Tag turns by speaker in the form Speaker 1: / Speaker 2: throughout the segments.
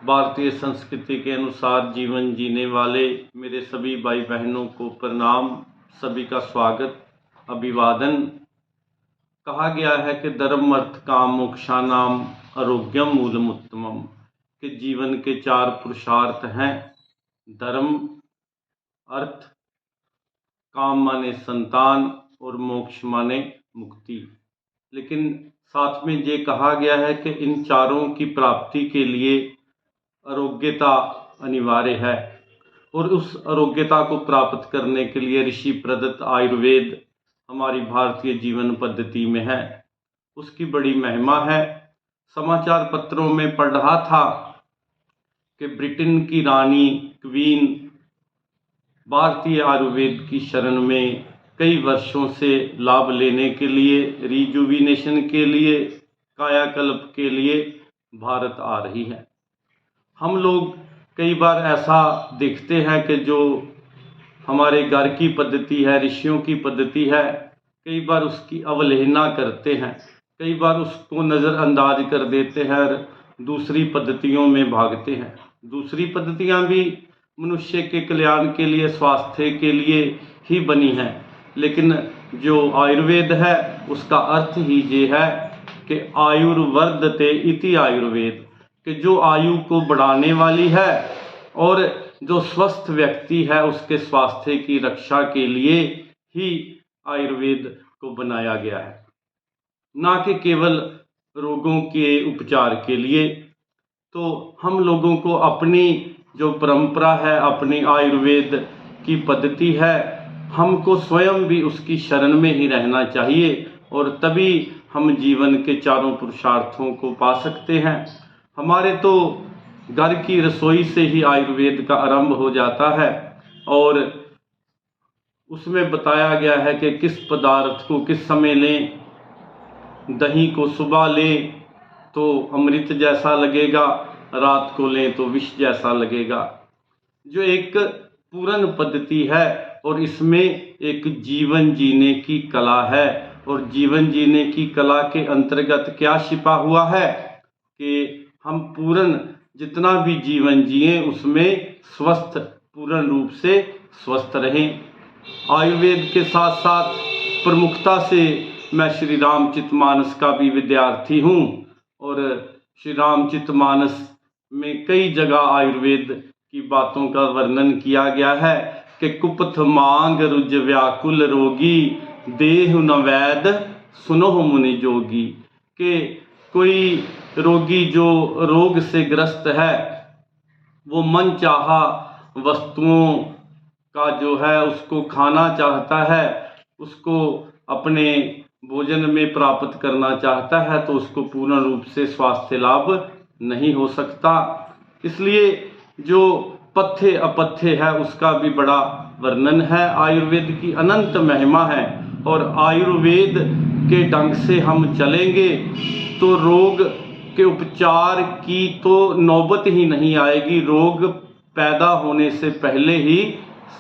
Speaker 1: भारतीय संस्कृति के अनुसार जीवन जीने वाले मेरे सभी भाई बहनों को प्रणाम, सभी का स्वागत, अभिवादन। कहा गया है कि धर्म अर्थ काम मोक्षाणाम आरोग्यम मूलमुत्तमम, कि जीवन के 4 पुरुषार्थ हैं। धर्म, अर्थ, काम माने संतान और मोक्ष माने मुक्ति। लेकिन साथ में ये कहा गया है कि इन चारों की प्राप्ति के लिए आरोग्यता अनिवार्य है, और उस आरोग्यता को प्राप्त करने के लिए ऋषि प्रदत्त आयुर्वेद हमारी भारतीय जीवन पद्धति में है। उसकी बड़ी महिमा है। समाचार पत्रों में पढ़ रहा था कि ब्रिटेन की रानी क्वीन भारतीय आयुर्वेद की शरण में कई वर्षों से लाभ लेने के लिए, रिजुविनेशन के लिए, कायाकल्प के लिए भारत आ रही है। हम लोग कई बार ऐसा देखते हैं कि जो हमारे घर की पद्धति है, ऋषियों की पद्धति है, कई बार उसकी अवहेलना करते हैं, कई बार उसको नज़रअंदाज कर देते हैं और दूसरी पद्धतियों में भागते हैं। दूसरी पद्धतियां भी मनुष्य के कल्याण के लिए, स्वास्थ्य के लिए ही बनी हैं, लेकिन जो आयुर्वेद है उसका अर्थ ही ये है कि आयुर्वर्धते इति आयुर्वेद, कि जो आयु को बढ़ाने वाली है और जो स्वस्थ व्यक्ति है उसके स्वास्थ्य की रक्षा के लिए ही आयुर्वेद को बनाया गया है, ना कि केवल रोगों के उपचार के लिए। तो हम लोगों को अपनी जो परंपरा है, अपनी आयुर्वेद की पद्धति है, हमको स्वयं भी उसकी शरण में ही रहना चाहिए, और तभी हम जीवन के 4 पुरुषार्थों को पा सकते हैं। हमारे तो घर की रसोई से ही आयुर्वेद का आरंभ हो जाता है, और उसमें बताया गया है कि किस पदार्थ को किस समय लें। दही को सुबह लें तो अमृत जैसा लगेगा, रात को लें तो विष जैसा लगेगा। जो एक पूर्ण पद्धति है, और इसमें एक जीवन जीने की कला है, और जीवन जीने की कला के अंतर्गत क्या छिपा हुआ है कि हम पूर्ण जितना भी जीवन जिए उसमें स्वस्थ, पूर्ण रूप से स्वस्थ रहें। आयुर्वेद के साथ साथ प्रमुखता से मैं श्री रामचरितमानस का भी विद्यार्थी हूँ, और श्री रामचरितमानस में कई जगह आयुर्वेद की बातों का वर्णन किया गया है कि कुपथ मांग रुज व्याकुल रोगी, देहु न वैद सुनोह मुनि जोगी, कि कोई रोगी जो रोग से ग्रस्त है वो मन चाहा वस्तुओं का जो है उसको खाना चाहता है, उसको अपने भोजन में प्राप्त करना चाहता है, तो उसको पूर्ण रूप से स्वास्थ्य लाभ नहीं हो सकता। इसलिए जो पथ्य अपथ्य है उसका भी बड़ा वर्णन है। आयुर्वेद की अनंत महिमा है, और आयुर्वेद के ढंग से हम चलेंगे तो रोग के उपचार की तो नौबत ही नहीं आएगी, रोग पैदा होने से पहले ही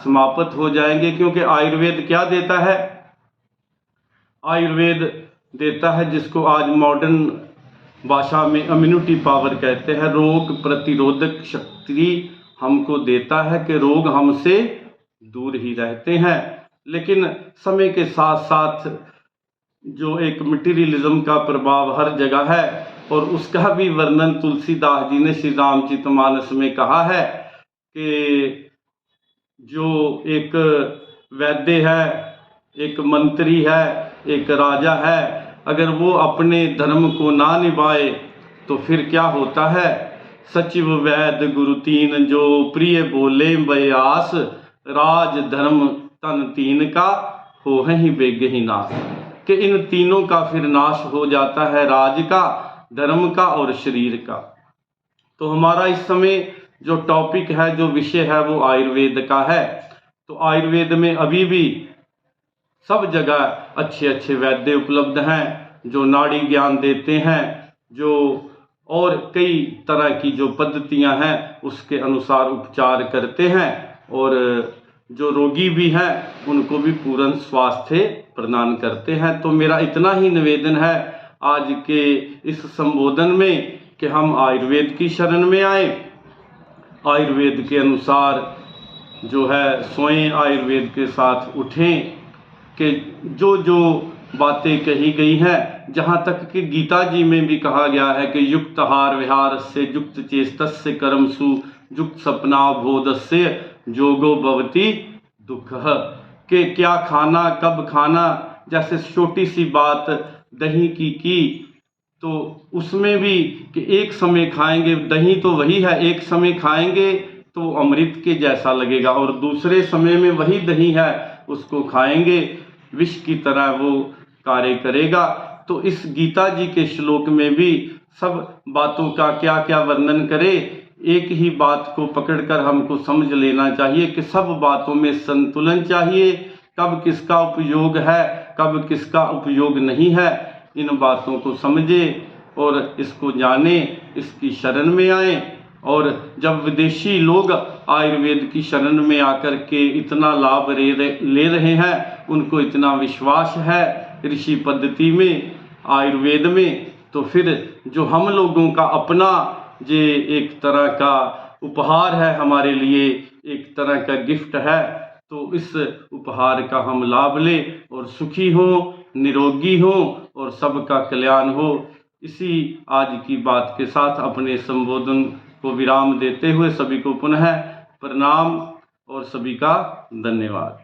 Speaker 1: समाप्त हो जाएंगे। क्योंकि आयुर्वेद क्या देता है? आयुर्वेद देता है जिसको आज मॉडर्न भाषा में इम्यूनिटी पावर कहते हैं, रोग प्रतिरोधक शक्ति हमको देता है कि रोग हमसे दूर ही रहते हैं। लेकिन समय के साथ साथ जो एक मटीरियलिज्म का प्रभाव हर जगह है, और उसका भी वर्णन तुलसीदास जी ने श्री रामचरितमानस में कहा है कि जो एक वैद्य है, एक मंत्री है, एक राजा है, अगर वो अपने धर्म को ना निभाए तो फिर क्या होता है? सचिव वैद्य गुरु तीन, जो प्रिय बोले बयास, राज धर्म तन तीन का हो ही बेगहि नाश, कि इन तीनों का फिर नाश हो जाता है, राज का, धर्म का और शरीर का। तो हमारा इस समय जो टॉपिक है, जो विषय है, वो आयुर्वेद का है। तो आयुर्वेद में अभी भी सब जगह अच्छे अच्छे वैद्य उपलब्ध हैं जो नाड़ी ज्ञान देते हैं, जो और कई तरह की जो पद्धतियां हैं उसके अनुसार उपचार करते हैं, और जो रोगी भी हैं उनको भी पूर्ण स्वास्थ्य प्रदान करते हैं। तो मेरा इतना ही निवेदन है आज के इस संबोधन में कि हम आयुर्वेद की शरण में आए, आयुर्वेद के अनुसार जो है सोएं, आयुर्वेद के साथ उठें कि जो जो बातें कही गई हैं, जहाँ तक कि गीता जी में भी कहा गया है कि युक्त आहार विहार से युक्त चेतस्य कर्मसु युक्त सपना बोधस्य योगो भवति दुख, कि क्या खाना कब खाना। जैसे छोटी सी बात दही की तो उसमें भी कि एक समय खाएंगे दही तो वही है, एक समय खाएंगे तो अमृत के जैसा लगेगा और दूसरे समय में वही दही है उसको खाएंगे विष की तरह वो कार्य करेगा। तो इस गीता जी के श्लोक में भी सब बातों का क्या क्या वर्णन करे, एक ही बात को पकड़कर हमको समझ लेना चाहिए कि सब बातों में संतुलन चाहिए, कब किसका उपयोग है कब किसका उपयोग नहीं है, इन बातों को समझे और इसको जाने, इसकी शरण में आए। और जब विदेशी लोग आयुर्वेद की शरण में आकर के इतना लाभ ले रहे हैं, उनको इतना विश्वास है ऋषि पद्धति में, आयुर्वेद में, तो फिर जो हम लोगों का अपना ये एक तरह का उपहार है हमारे लिए, एक तरह का गिफ्ट है, तो इस उपहार का हम लाभ लें और सुखी हो, निरोगी हो और सबका कल्याण हो। इसी आज की बात के साथ अपने संबोधन को विराम देते हुए सभी को पुनः प्रणाम और सभी का धन्यवाद।